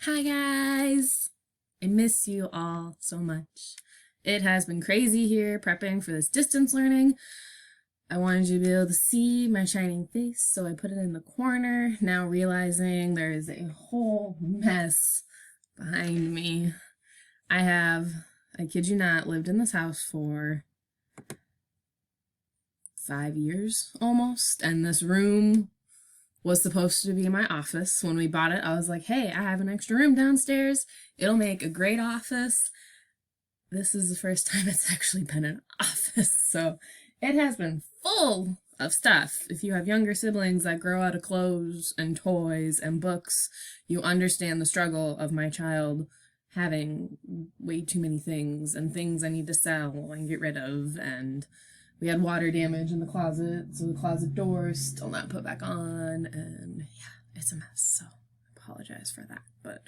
Hi guys! I miss you all so much. It has been crazy here prepping for this distance learning. I wanted you to be able to see my shining face, so I put it in the corner, now realizing there is a whole mess behind me. I kid you not, lived in this house for 5 years almost, and this room was supposed to be my office. When we bought it, I was like, hey, I have an extra room downstairs. It'll make a great office. This is the first time it's actually been an office, so it has been full of stuff. If you have younger siblings that grow out of clothes and toys and books, you understand the struggle of my child having way too many things and things I need to sell and get rid of, and we had water damage in the closet, so the closet door is still not put back on, and yeah, it's a mess, so I apologize for that. But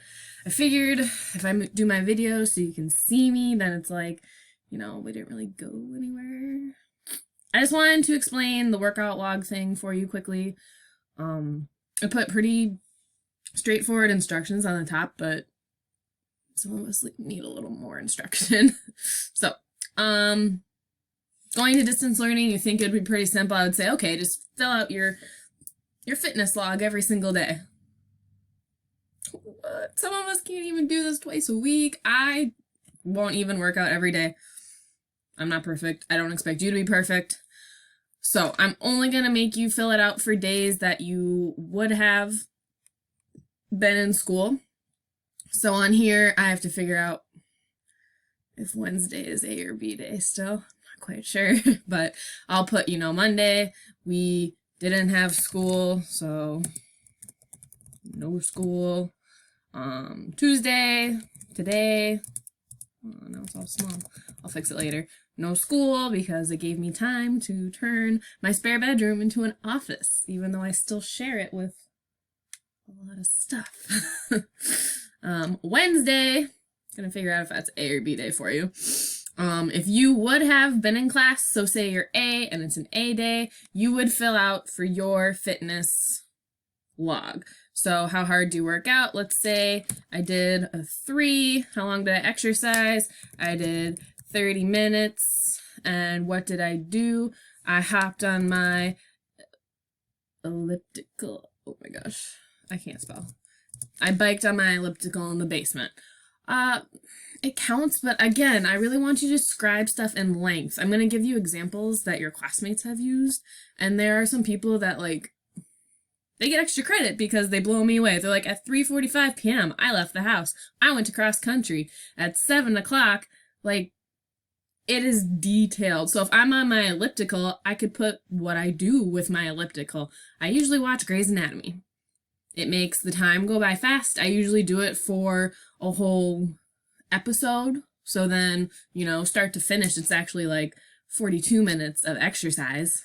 I figured if I do my video so you can see me, then it's like, we didn't really go anywhere. I just wanted to explain the workout log thing for you quickly. I put pretty straightforward instructions on the top, but some of us need a little more instruction. So, going to distance learning, you think it'd be pretty simple. I would say, okay, just fill out your fitness log every single day. What? Some of us can't even do this twice a week. I won't even work out every day. I'm not perfect. I don't expect you to be perfect. So I'm only going to make you fill it out for days that you would have been in school. So on here, I have to figure out if Wednesday is A or B day still. Quite sure, but I'll put, Monday we didn't have school, so no school. Tuesday, today, oh, now it's all small. I'll fix it later. No school because it gave me time to turn my spare bedroom into an office, even though I still share it with a lot of stuff. Wednesday, gonna figure out if that's A or B day for you. If you would have been in class, so say you're A and it's an A day, you would fill out for your fitness log. So how hard do you work out? Let's say I did a 3. How long did I exercise? I did 30 minutes. And what did I do? I hopped on my elliptical. Oh my gosh, I can't spell. I biked on my elliptical in the basement. It counts, but again, I really want you to describe stuff in length. I'm going to give you examples that your classmates have used, and there are some people that, they get extra credit because they blow me away. They're like, at 3:45 p.m., I left the house. I went to cross country. At 7 o'clock, it is detailed. So if I'm on my elliptical, I could put what I do with my elliptical. I usually watch Grey's Anatomy. It makes the time go by fast. I usually do it for a whole episode. So then, start to finish, it's actually 42 minutes of exercise.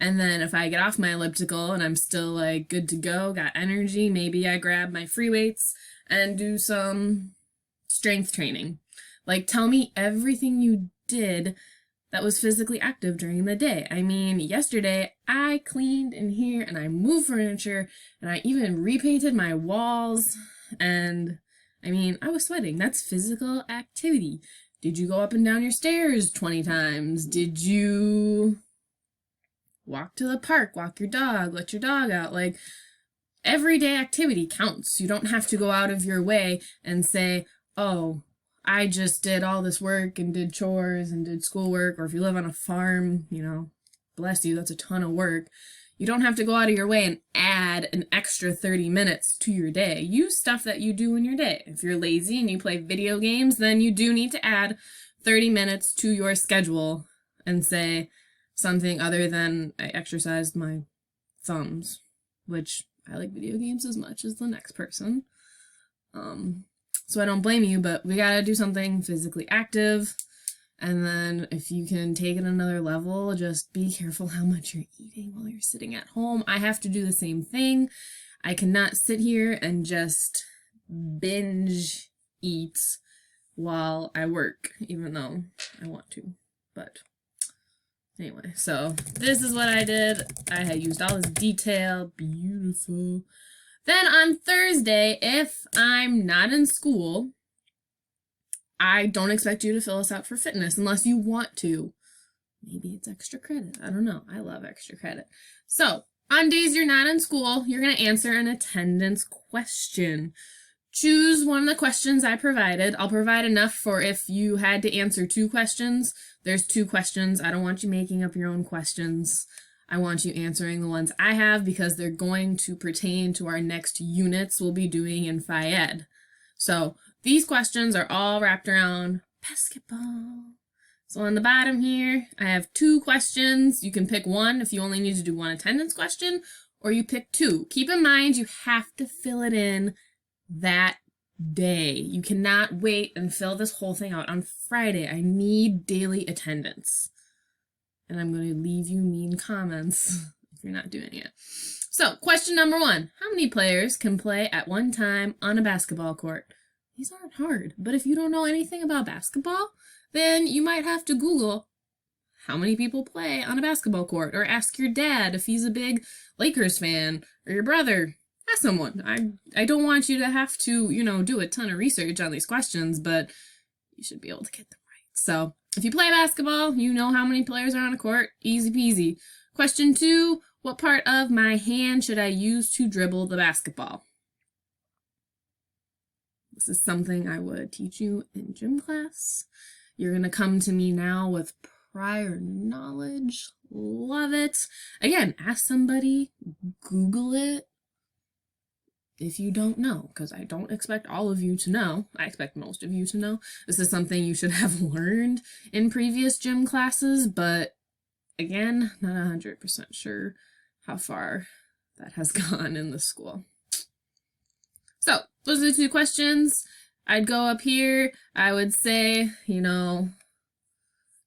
And then if I get off my elliptical and I'm still good to go, got energy, maybe I grab my free weights and do some strength training. Tell me everything you did that was physically active during the day. I mean, yesterday I cleaned in here and I moved furniture and I even repainted my walls, and I mean, I was sweating. That's physical activity. Did you go up and down your stairs 20 times? Did you walk to the park, walk your dog, let your dog out? Everyday activity counts. You don't have to go out of your way and say, oh, I just did all this work and did chores and did schoolwork. Or if you live on a farm, bless you, that's a ton of work. You don't have to go out of your way and add an extra 30 minutes to your day. Use stuff that you do in your day. If you're lazy and you play video games, then you do need to add 30 minutes to your schedule and say something other than I exercised my thumbs, which I like video games as much as the next person. So I don't blame you, but we gotta do something physically active. And then if you can take it another level, just be careful how much you're eating while you're sitting at home. I have to do the same thing. I cannot sit here and just binge eat while I work, even though I want to. But anyway, so this is what I did. I had used all this detail. Beautiful. Then on Thursday, if I'm not in school, I don't expect you to fill us out for fitness unless you want to. Maybe it's extra credit. I don't know. I love extra credit. So on days you're not in school, you're going to answer an attendance question. Choose one of the questions I provided. I'll provide enough for if you had to answer 2 questions. There's 2 questions. I don't want you making up your own questions. I want you answering the ones I have because they're going to pertain to our next units we'll be doing in Phy Ed. So these questions are all wrapped around basketball. So on the bottom here, I have 2 questions. You can pick one if you only need to do 1 attendance question, or you pick 2. Keep in mind, you have to fill it in that day. You cannot wait and fill this whole thing out on Friday. I need daily attendance. And I'm going to leave you mean comments if you're not doing it. So, question number 1. How many players can play at one time on a basketball court? These aren't hard, but if you don't know anything about basketball, then you might have to Google how many people play on a basketball court, or ask your dad if he's a big Lakers fan, or your brother. Ask someone. I don't want you to have to, do a ton of research on these questions, but you should be able to get them right. So, if you play basketball, you know how many players are on a court. Easy peasy. Question 2, what part of my hand should I use to dribble the basketball? This is something I would teach you in gym class. You're going to come to me now with prior knowledge. Love it. Again, ask somebody, Google it if you don't know, because I don't expect all of you to know. I expect most of you to know. This is something you should have learned in previous gym classes, but again, not 100% sure how far that has gone in the school. So, those are the 2 questions. I'd go up here, I would say,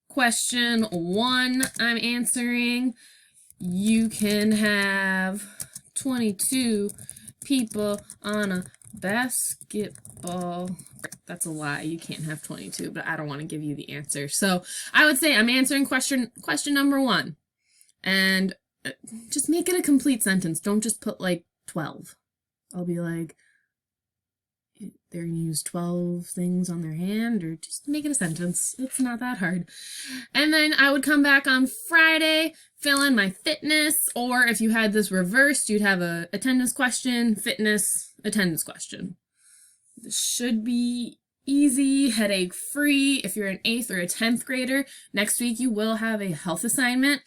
question 1 I'm answering. You can have 22 people on a basketball. That's a lie. You can't have 22, but I don't want to give you the answer. So I would say I'm answering question number 1. And just make it a complete sentence. Don't just put like 12. I'll be like, they're going to use 12 things on their hand, or just make it a sentence. It's not that hard. And then I would come back on Friday, fill in my fitness, or if you had this reversed, you'd have a attendance question, fitness, attendance question. This should be easy, headache free. If you're an 8th or a 10th grader, next week you will have a health assignment.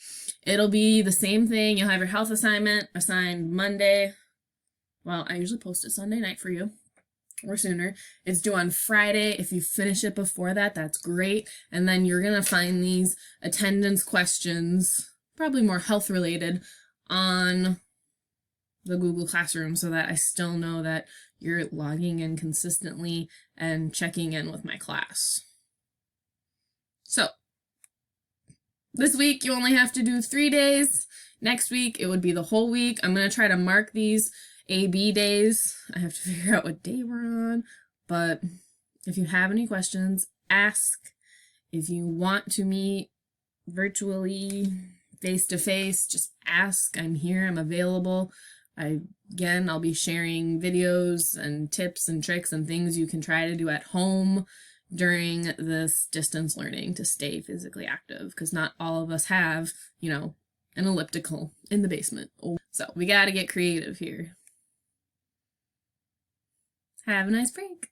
It'll be the same thing. You'll have your health assignment assigned Monday. Well, I usually post it Sunday night for you, or sooner. It's due on Friday. If you finish it before that, that's great. And then you're going to find these attendance questions, probably more health related, on the Google Classroom so that I still know that you're logging in consistently and checking in with my class. So, this week you only have to do 3 days. Next week it would be the whole week. I'm going to try to mark these AB days. I have to figure out what day we're on, but if you have any questions, ask. If you want to meet virtually, face-to-face, just ask. I'm here, I'm available. I'll be sharing videos and tips and tricks and things you can try to do at home during this distance learning to stay physically active, because not all of us have, an elliptical in the basement. So we got to get creative here. Have a nice break.